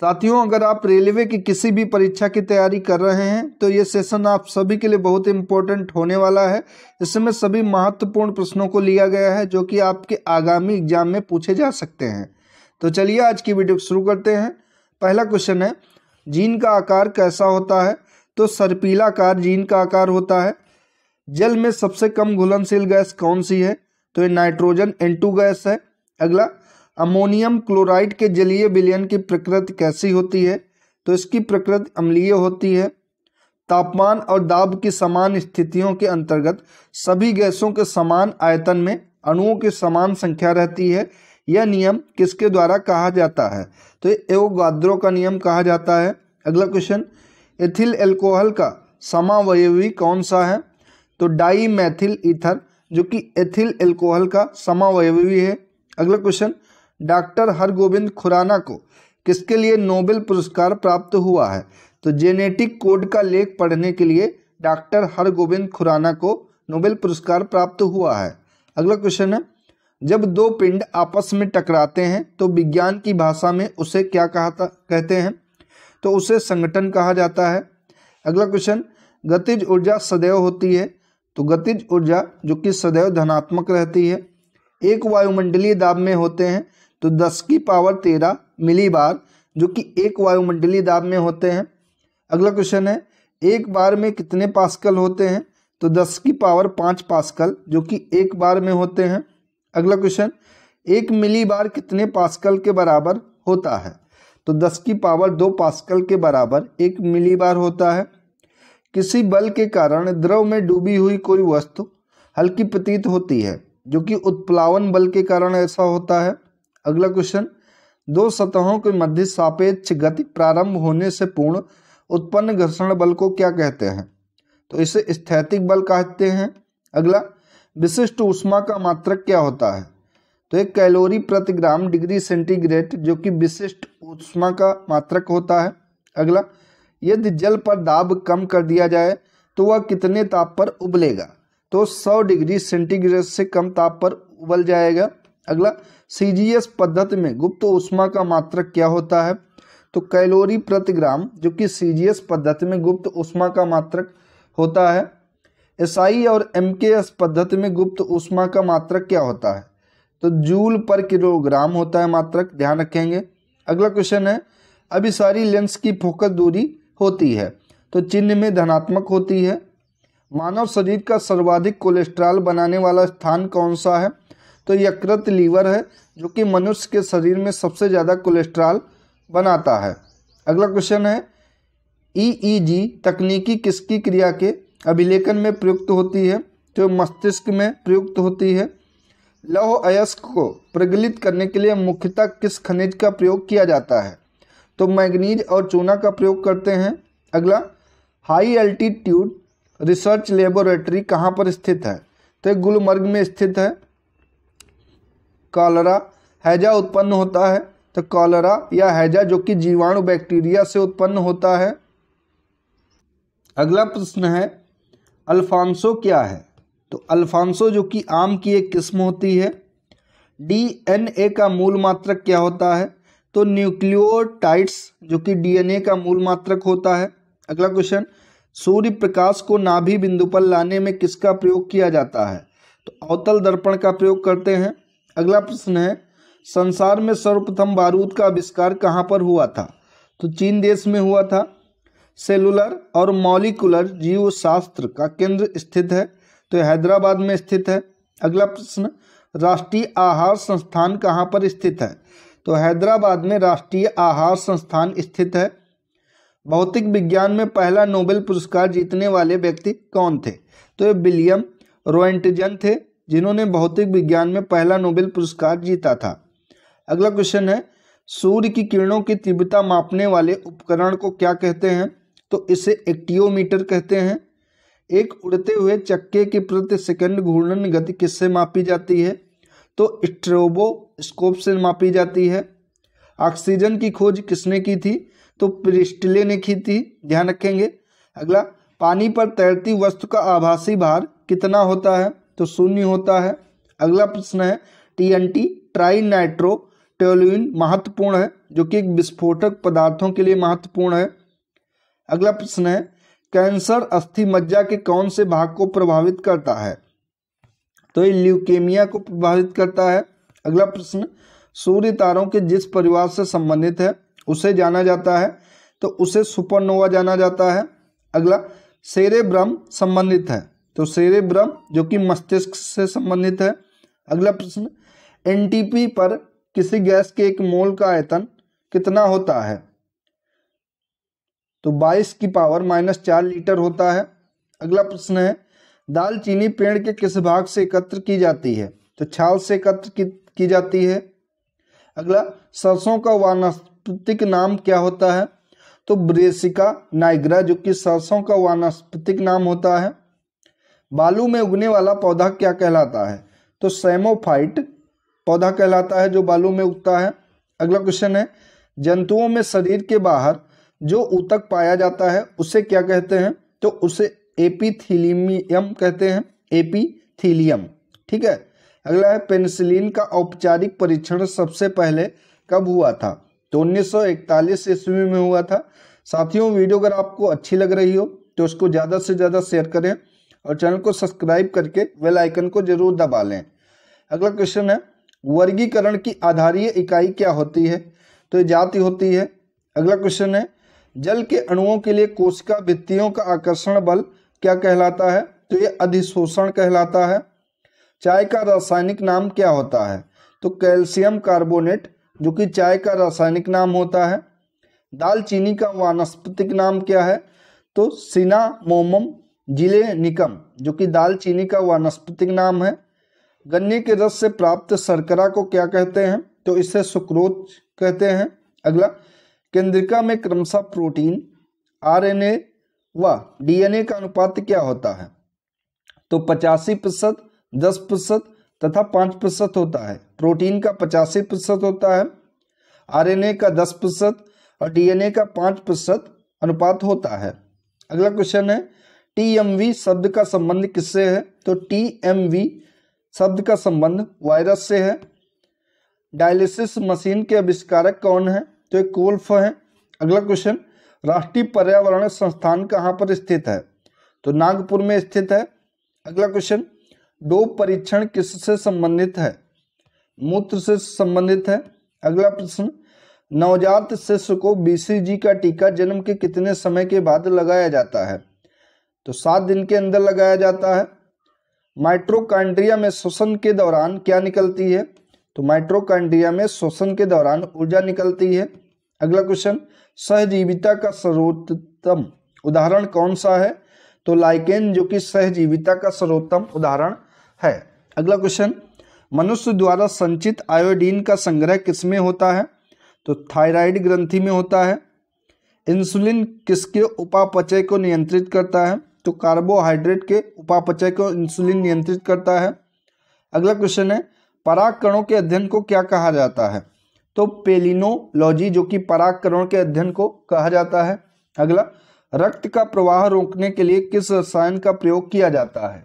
साथियों, अगर आप रेलवे की किसी भी परीक्षा की तैयारी कर रहे हैं तो ये सेशन आप सभी के लिए बहुत इम्पोर्टेंट होने वाला है। इसमें सभी महत्वपूर्ण प्रश्नों को लिया गया है जो कि आपके आगामी एग्जाम में पूछे जा सकते हैं। तो चलिए आज की वीडियो शुरू करते हैं। पहला क्वेश्चन है, जीन का आकार कैसा होता है? तो सर्पिलाकार जीन का आकार होता है। जल में सबसे कम घुलनशील गैस कौन सी है? तो ये नाइट्रोजन N2 गैस है। अगला, अमोनियम क्लोराइड के जलीय विलयन की प्रकृति कैसी होती है? तो इसकी प्रकृति अम्लीय होती है। तापमान और दाब की समान स्थितियों के अंतर्गत सभी गैसों के समान आयतन में अणुओं की समान संख्या रहती है। यह नियम किसके द्वारा कहा जाता है? तो ये एवोगाद्रो का नियम कहा जाता है। अगला क्वेश्चन, एथिल अल्कोहल का समावयवी कौन सा है? तो डाई मैथिल ईथर, जो कि एथिल अल्कोहल का समावयवी है। अगला क्वेश्चन, डॉक्टर हरगोविंद खुराना को किसके लिए नोबेल पुरस्कार प्राप्त हुआ है? तो जेनेटिक कोड का लेख पढ़ने के लिए डॉक्टर हरगोविंद खुराना को नोबेल पुरस्कार प्राप्त हुआ है। अगला क्वेश्चन है, जब दो पिंड आपस में टकराते हैं तो विज्ञान की भाषा में उसे क्या कहते हैं? तो उसे संगठन कहा जाता है। अगला क्वेश्चन, गतिज ऊर्जा सदैव होती है। तो गतिज ऊर्जा जो कि सदैव धनात्मक रहती है। एक वायुमंडलीय दाब में होते हैं तो 10 की पावर 13 मिली बार, जो कि एक वायुमंडलीय दाब में होते हैं। अगला क्वेश्चन है, एक बार में कितने पास्कल होते हैं? तो 10 की पावर 5 पास्कल, जो कि एक बार में होते हैं। अगला क्वेश्चन, एक मिली बार कितने पास्कल के बराबर होता है? तो 10 की पावर 2 पास्कल के बराबर एक मिली बार होता है। किसी बल के कारण द्रव में डूबी हुई कोई वस्तु हल्की प्रतीत होती है, जो कि उत्प्लावन बल के कारण ऐसा होता है। अगला क्वेश्चन, दो सतहों के मध्य सापेक्ष गति प्रारंभ होने से पूर्ण उत्पन्न घर्षण बल को क्या कहते हैं? तो इसे स्थैतिक बल कहते हैं। अगला, विशिष्ट ऊष्मा का मात्रक क्या होता है? तो एक कैलोरी प्रति ग्राम डिग्री सेंटीग्रेड, जो कि विशिष्ट ऊष्मा का मात्रक होता है। अगला, यदि जल पर दाब कम कर दिया जाए तो वह कितने ताप पर उबलेगा? तो 100 डिग्री सेंटीग्रेड से कम ताप पर उबल जाएगा। अगला, CGS पद्धति में गुप्त ऊष्मा का मात्रक क्या होता है? तो कैलोरी प्रति ग्राम, जो कि CGS पद्धति में गुप्त ऊष्मा का मात्रक होता है। SI और MKS पद्धति में गुप्त ऊष्मा का मात्रक क्या होता है? तो जूल पर किलोग्राम होता है मात्रक, ध्यान रखेंगे। अगला क्वेश्चन है, अभिसारी लेंस की फोकस दूरी होती है तो चिन्ह में धनात्मक होती है। मानव शरीर का सर्वाधिक कोलेस्ट्रॉल बनाने वाला स्थान कौन सा है? तो यकृत लीवर है, जो कि मनुष्य के शरीर में सबसे ज़्यादा कोलेस्ट्रॉल बनाता है। अगला क्वेश्चन है, EEG तकनीकी किसकी क्रिया के अभिलेखन में प्रयुक्त होती है? तो मस्तिष्क में प्रयुक्त होती है। लौह अयस्क को प्रज्वलित करने के लिए मुख्यतः किस खनिज का प्रयोग किया जाता है? तो मैग्नीज और चूना का प्रयोग करते हैं। अगला, हाई एल्टीट्यूड रिसर्च लेबोरेटरी कहाँ पर स्थित है? तो गुलमर्ग में स्थित है। कॉलरा हैजा उत्पन्न होता है। तो कॉलरा या हैजा जो कि जीवाणु बैक्टीरिया से उत्पन्न होता है। अगला प्रश्न है, अल्फांसो क्या है? तो अल्फांसो जो कि आम की एक किस्म होती है। DNA का मूल मात्रक क्या होता है? तो न्यूक्लियोटाइड्स, जो कि DNA का मूल मात्रक होता है। अगला क्वेश्चन, सूर्य प्रकाश को नाभि बिंदु पर लाने में किसका प्रयोग किया जाता है? तो अवतल दर्पण का प्रयोग करते हैं। अगला प्रश्न है, संसार में सर्वप्रथम बारूद का आविष्कार कहाँ पर हुआ था? तो चीन देश में हुआ था। सेलुलर और मॉलिकुलर जीवशास्त्र का केंद्र स्थित है, तो हैदराबाद में स्थित है। अगला प्रश्न, राष्ट्रीय आहार संस्थान कहाँ पर स्थित है? तो हैदराबाद में राष्ट्रीय आहार संस्थान स्थित है। भौतिक विज्ञान में पहला नोबेल पुरस्कार जीतने वाले व्यक्ति कौन थे? तो ये विलियम रोएंटजन थे, जिन्होंने भौतिक विज्ञान में पहला नोबेल पुरस्कार जीता था। अगला क्वेश्चन है, सूर्य की किरणों की तीव्रता मापने वाले उपकरण को क्या कहते हैं? तो इसे एक्टियोमीटर कहते हैं। एक उड़ते हुए चक्के की प्रति सेकंड घूर्णन गति किससे मापी जाती है? तो स्ट्रोबोस्कोप से मापी जाती है। ऑक्सीजन की खोज किसने की थी? तो प्रिस्टले ने की थी, ध्यान रखेंगे। अगला, पानी पर तैरती वस्तु का आभासी भार कितना होता है? तो 0 होता है। अगला प्रश्न है, TNT ट्राई नाइट्रो टोल्यूइन महत्वपूर्ण है, जो कि एक विस्फोटक पदार्थों के लिए महत्वपूर्ण है। अगला प्रश्न है, कैंसर अस्थि मज्जा के कौन से भाग को प्रभावित करता है? तो ये ल्यूकेमिया को प्रभावित करता है। अगला प्रश्न, सूर्य तारों के जिस परिवार से संबंधित है उसे जाना जाता है, तो उसे सुपरनोवा जाना जाता है। अगला, सेरेब्रम संबंधित है, तो सेरेब्रम जो कि मस्तिष्क से संबंधित है। अगला प्रश्न, एनटीपी पर किसी गैस के 1 मोल का आयतन कितना होता है? तो 22 की पावर -4 लीटर होता है। अगला प्रश्न है, दालचीनी पेड़ के किस भाग से एकत्र की जाती है? तो छाल से एकत्र की जाती है। अगला, सरसों का वानस्पतिक नाम क्या होता है? तो ब्रेसिका नाइग्रा, जो कि सरसों का वानस्पतिक नाम होता है। बालू में उगने वाला पौधा क्या कहलाता है? तो सैमोफाइट पौधा कहलाता है जो बालू में उगता है। अगला क्वेश्चन है, जंतुओं में शरीर के बाहर जो ऊतक पाया जाता है उसे क्या कहते हैं? तो उसे एपिथीलियम कहते हैं, एपिथीलियम। ठीक है। अगला है, पेनिसिलिन का औपचारिक परीक्षण सबसे पहले कब हुआ था? तो 1941 ईस्वी में हुआ था। साथियों, वीडियो अगर आपको अच्छी लग रही हो तो उसको ज़्यादा से ज़्यादा शेयर करें और चैनल को सब्सक्राइब करके बेल आइकन को जरूर दबा लें। अगला क्वेश्चन है, वर्गीकरण की आधारीय इकाई क्या होती है? तो ये जाति होती है। अगला क्वेश्चन है, जल के अणुओं के लिए कोशिका भित्तियों का आकर्षण बल क्या कहलाता है? तो ये अधिशोषण कहलाता है। चाय का रासायनिक नाम क्या होता है? तो कैल्शियम कार्बोनेट, जो कि चाय का रासायनिक नाम होता है। दालचीनी का वानस्पतिक नाम क्या है? तो सिनामोमम जिलेनिकम, जो कि दालचीनी का वानस्पतिक नाम है। गन्ने के रस से प्राप्त शर्करा को क्या कहते हैं? तो इसे सुक्रोज कहते हैं। अगला, केंद्रिका में क्रमशः प्रोटीन, आरएनए व डीएनए का अनुपात क्या होता है? तो 85%, 10% तथा 5% होता है। प्रोटीन का 85% होता है, आरएनए का 10% और डीएनए का 5% अनुपात होता है। अगला क्वेश्चन है, टीएमवी शब्द का संबंध किससे है? तो टीएमवी शब्द का संबंध वायरस से है। डायलिसिस मशीन के आविष्कारक कौन है? तो एक कोल्फ है। अगला क्वेश्चन, राष्ट्रीय पर्यावरण संस्थान कहाँ पर स्थित है? तो नागपुर में स्थित है। अगला क्वेश्चन, डोप परीक्षण किससे संबंधित है? मूत्र से संबंधित है। अगला प्रश्न, नवजात शिशु को बीसीजी का टीका जन्म के कितने समय के बाद लगाया जाता है? तो 7 दिन के अंदर लगाया जाता है। माइटोकॉन्ड्रिया में श्वसन के दौरान क्या निकलती है? तो माइटोकॉन्ड्रिया में श्वसन के दौरान ऊर्जा निकलती है। अगला क्वेश्चन, सहजीविता का सर्वोत्तम उदाहरण कौन सा है? तो लाइकेन, जो कि सहजीविता का सर्वोत्तम उदाहरण है। अगला क्वेश्चन, मनुष्य द्वारा संचित आयोडीन का संग्रह किसमें होता है? तो थायराइड ग्रंथि में होता है। इंसुलिन किसके उपापचय को नियंत्रित करता है? तो कार्बोहाइड्रेट के उपापचय को इंसुलिन नियंत्रित करता है। अगला क्वेश्चन है, परागकणों के अध्ययन को क्या कहा जाता है? तो पेलिनोलॉजी, जो कि परागकणों के अध्ययन को कहा जाता है। अगला, रक्त का प्रवाह रोकने के लिए किस रसायन का प्रयोग किया जाता है?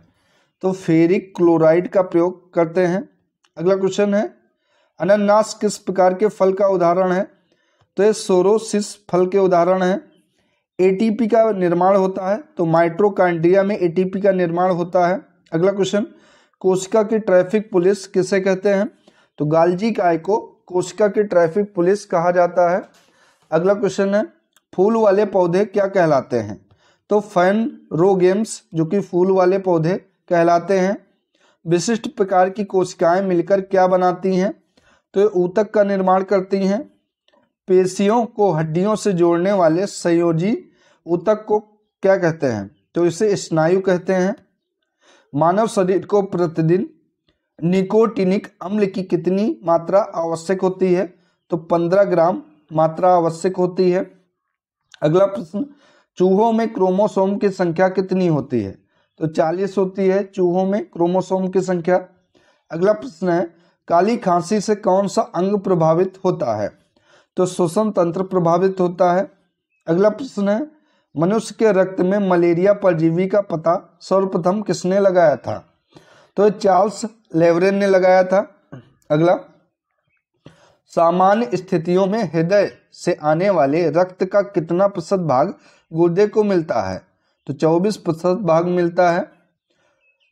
तो फेरिक क्लोराइड का प्रयोग करते हैं। अगला क्वेश्चन है, अनानास किस प्रकार के फल का उदाहरण है? तो ये सोरोसिस फल के उदाहरण है। एटीपी का निर्माण होता है, तो माइटोकॉन्ड्रिया में एटीपी का निर्माण होता है। अगला क्वेश्चन, कोशिका की ट्रैफिक पुलिस किसे कहते हैं? तो गाल्जी काय को कोशिका की ट्रैफिक पुलिस कहा जाता है। अगला क्वेश्चन है, फूल वाले पौधे क्या कहलाते हैं? तो फैनरोगेम्स, जो कि फूल वाले पौधे कहलाते हैं। विशिष्ट प्रकार की कोशिकाएं मिलकर क्या बनाती हैं? तो ये ऊतक का निर्माण करती हैं। पेशियों को हड्डियों से जोड़ने वाले संयोजी ऊतक को क्या कहते हैं? तो इसे स्नायु कहते हैं। मानव शरीर को प्रतिदिन निकोटिनिक अम्ल की कितनी मात्रा आवश्यक होती है? तो 15 ग्राम मात्रा आवश्यक होती है। अगला प्रश्न, चूहों में क्रोमोसोम की संख्या कितनी होती है? तो 40 होती है चूहों में क्रोमोसोम की संख्या। अगला प्रश्न है, काली खांसी से कौन सा अंग प्रभावित होता है? तो श्वसन तंत्र प्रभावित होता है। अगला प्रश्न है, मनुष्य के रक्त में मलेरिया परजीवी का पता सर्वप्रथम किसने लगाया था? तो चार्ल्स लेवरेन ने लगाया था। अगला, सामान्य स्थितियों में हृदय से आने वाले रक्त का कितना प्रतिशत भाग गुर्दे को मिलता है? तो 24% भाग मिलता है।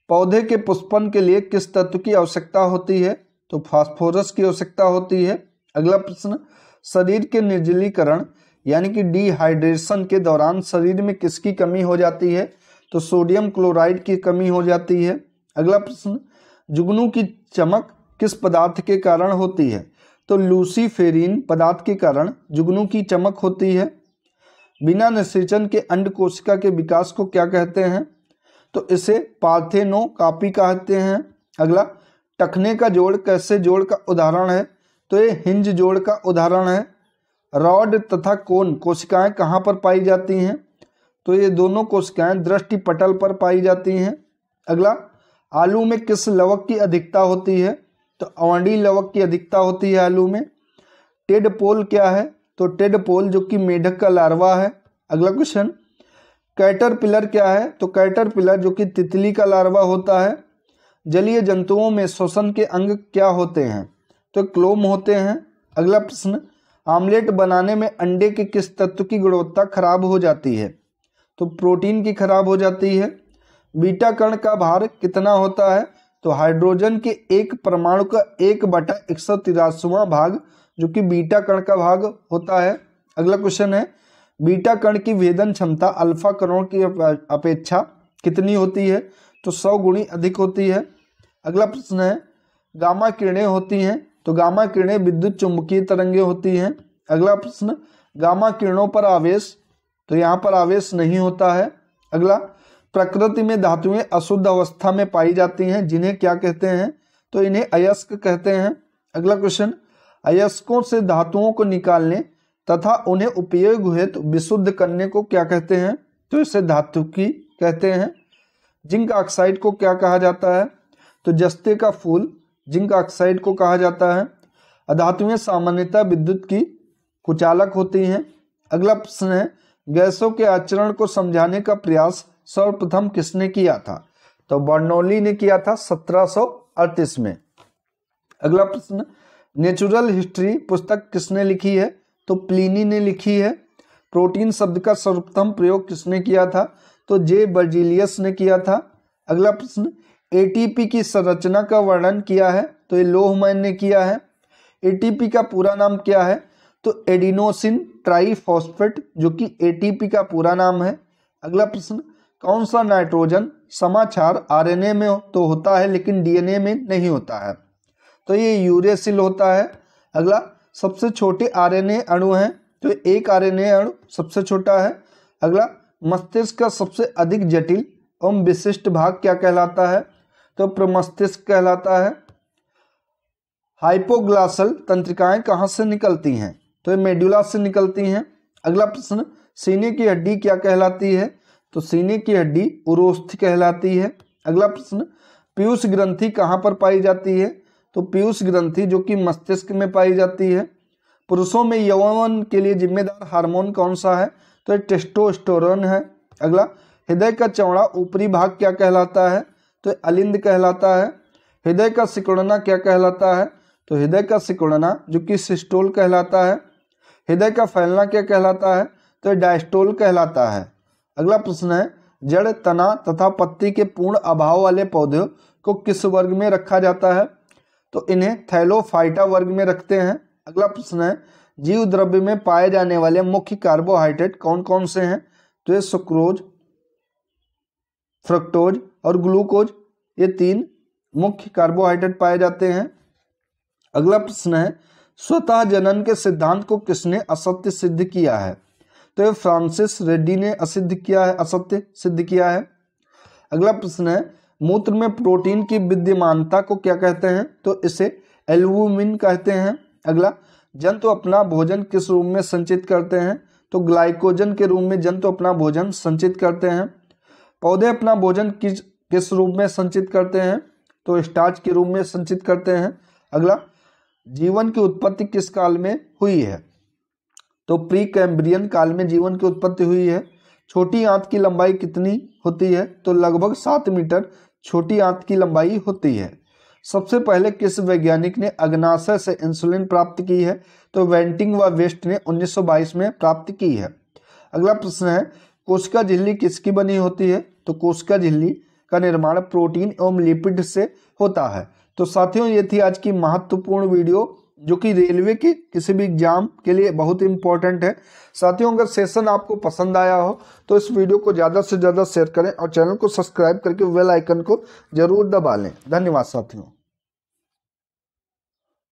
पौधे के पुष्पन के लिए किस तत्व की आवश्यकता होती है? तो फास्फोरस की आवश्यकता होती है। अगला प्रश्न, शरीर के निर्जलीकरण यानी कि डिहाइड्रेशन के दौरान शरीर में किसकी कमी हो जाती है? तो सोडियम क्लोराइड की कमी हो जाती है। अगला प्रश्न, जुगनू की चमक किस पदार्थ के कारण होती है? तो लूसीफेरिन पदार्थ के कारण जुगनू की चमक होती है। बिना निषेचन के अंड कोशिका के विकास को क्या कहते हैं? तो इसे पार्थेनोकापी कहते हैं। अगला, टखने का जोड़ कैसे जोड़ का उदाहरण है? तो ये हिंज जोड़ का उदाहरण है। रॉड तथा कोन कोशिकाएं कहाँ पर पाई जाती हैं? तो ये दोनों कोशिकाएं दृष्टि पटल पर पाई जाती हैं। अगला, आलू में किस लवक की अधिकता होती है? तो अवंडी लवक की अधिकता होती है आलू में। टेडपोल क्या है? तो टेडपोल जो कि मेढक का लार्वा है। अगला क्वेश्चन, कैटरपिलर क्या है? तो कैटरपिलर जो कि तितली का लार्वा होता है। जलीय जंतुओं में श्वसन के अंग क्या होते हैं? तो क्लोम होते हैं। अगला प्रश्न, आमलेट बनाने में अंडे के किस तत्व की गुणवत्ता खराब हो जाती है? तो प्रोटीन की खराब हो जाती है। बीटा कण का भार कितना होता है? तो हाइड्रोजन के एक परमाणु का 1/183वां भाग जो कि बीटा कण का भाग होता है। अगला क्वेश्चन है, बीटा कण की भेदन क्षमता अल्फा कणों की अपेक्षा कितनी होती है? तो 100 गुणी अधिक होती है। अगला प्रश्न है, गामा किरणें होती हैं। तो गामा किरणें विद्युत चुंबकीय तरंगें होती हैं। अगला प्रश्न, गामा किरणों पर आवेश, तो यहाँ पर आवेश नहीं होता है। अगला, प्रकृति में धातुएं अशुद्ध अवस्था में पाई जाती हैं, जिन्हें क्या कहते हैं? तो इन्हें अयस्क कहते हैं। अगला क्वेश्चन, अयस्कों से धातुओं को निकालने तथा उन्हें उपयोग हेतु विशुद्ध करने को क्या कहते हैं? तो इसे धातुकी कहते हैं। जिंक ऑक्साइड को क्या कहा जाता है? तो जस्ते का फूल जिंक ऑक्साइड को कहा जाता है। अधातुएं सामान्यतः विद्युत की कुचालक होती हैं। अगला प्रश्न है, गैसों के आचरण को समझाने का प्रयास सर्वप्रथम किसने किया था? तो बर्नौली ने किया था 1738 में। अगला प्रश्न, नेचुरल हिस्ट्री पुस्तक किसने लिखी है? तो प्लिनी ने लिखी है। प्रोटीन शब्द का सर्वप्रथम प्रयोग किसने किया था? तो जे बर्जीलियस ने किया था। अगला प्रश्न, एटीपी की संरचना का वर्णन किया है? तो ये लोहमैन ने किया है। एटीपी का पूरा नाम क्या है? तो एडिनोसिन ट्राइफॉस्फेट जो कि एटीपी का पूरा नाम है। अगला प्रश्न, कौन सा नाइट्रोजन समाचार आरएनए में तो होता है लेकिन डीएनए में नहीं होता है? तो ये यूरेसिल होता है। अगला, सबसे छोटे आरएनए अणु हैं। तो एक आरएनए अणु सबसे छोटा है। अगला, मस्तिष्क का सबसे अधिक जटिल एवं विशिष्ट भाग क्या कहलाता है? तो प्रमस्तिष्क कहलाता है। हाइपोग्लासल तंत्रिकाएं कहाँ से निकलती हैं? तो ये मेडुला से निकलती हैं। अगला प्रश्न, सीने की हड्डी क्या कहलाती है? तो सीने की हड्डी उरोस्थि कहलाती है। अगला प्रश्न, पीयूष ग्रंथि कहाँ पर पाई जाती है? तो पीयूष ग्रंथि जो कि मस्तिष्क में पाई जाती है। पुरुषों में यौवन के लिए जिम्मेदार हार्मोन कौन सा है? तो टेस्टोस्टेरोन है। अगला, हृदय का चौड़ा ऊपरी भाग क्या कहलाता है? तो अलिंद कहलाता है। हृदय का सिकुड़ना क्या कहलाता है? तो हृदय का सिकुड़ना जो कि सिस्टोल कहलाता है। हृदय का फैलना क्या कहलाता है? तो डायस्टोल कहलाता है। अगला प्रश्न है, जड़, तना तथा पत्ती के पूर्ण अभाव वाले पौधों को किस वर्ग में रखा जाता है? तो इन्हें थैलोफाइटा वर्ग में रखते हैं। अगला प्रश्न है, जीव द्रव्य में पाए जाने वाले मुख्य कार्बोहाइड्रेट कौन कौन से हैं? तो ये सुक्रोज, फ्रक्टोज और ग्लूकोज, ये 3 मुख्य कार्बोहाइड्रेट पाए जाते हैं। अगला प्रश्न है, स्वतः जनन के सिद्धांत को किसने असत्य सिद्ध किया है? तो ये फ्रांसिस रेड्डी ने असत्य सिद्ध किया है। अगला प्रश्न है, मूत्र में प्रोटीन की विद्यमानता को क्या कहते हैं? तो इसे एल्बुमिन कहते हैं। अगला, जंतु अपना भोजन किस रूप में संचित करते हैं? तो ग्लाइकोजन के रूप में जंतु अपना भोजन संचित करते हैं। पौधे अपना भोजन किस रूप में संचित करते हैं? तो स्टार्च के रूप में संचित करते हैं। अगला, जीवन की उत्पत्ति किस काल में हुई है? तो प्री कैम्ब्रियन काल में जीवन की उत्पत्ति हुई है। छोटी आंत की लंबाई कितनी होती है? तो लगभग 7 मीटर छोटी आंत की लंबाई होती है। सबसे पहले किस वैज्ञानिक ने अग्नाशय से इंसुलिन प्राप्त की है? तो वेंटिंग व वेस्ट ने 1922 में प्राप्त की है। अगला प्रश्न है, कोशिका झिल्ली किसकी बनी होती है? तो कोशिका झिल्ली का निर्माण प्रोटीन एवं लिपिड से होता है। तो साथियों, ये थी आज की महत्वपूर्ण वीडियो जो कि रेलवे के किसी भी एग्जाम के लिए बहुत इंपॉर्टेंट है। साथियों, अगर सेशन आपको पसंद आया हो तो इस वीडियो को ज़्यादा से ज़्यादा शेयर करें और चैनल को सब्सक्राइब करके बेल आइकन को जरूर दबा लें। धन्यवाद साथियों।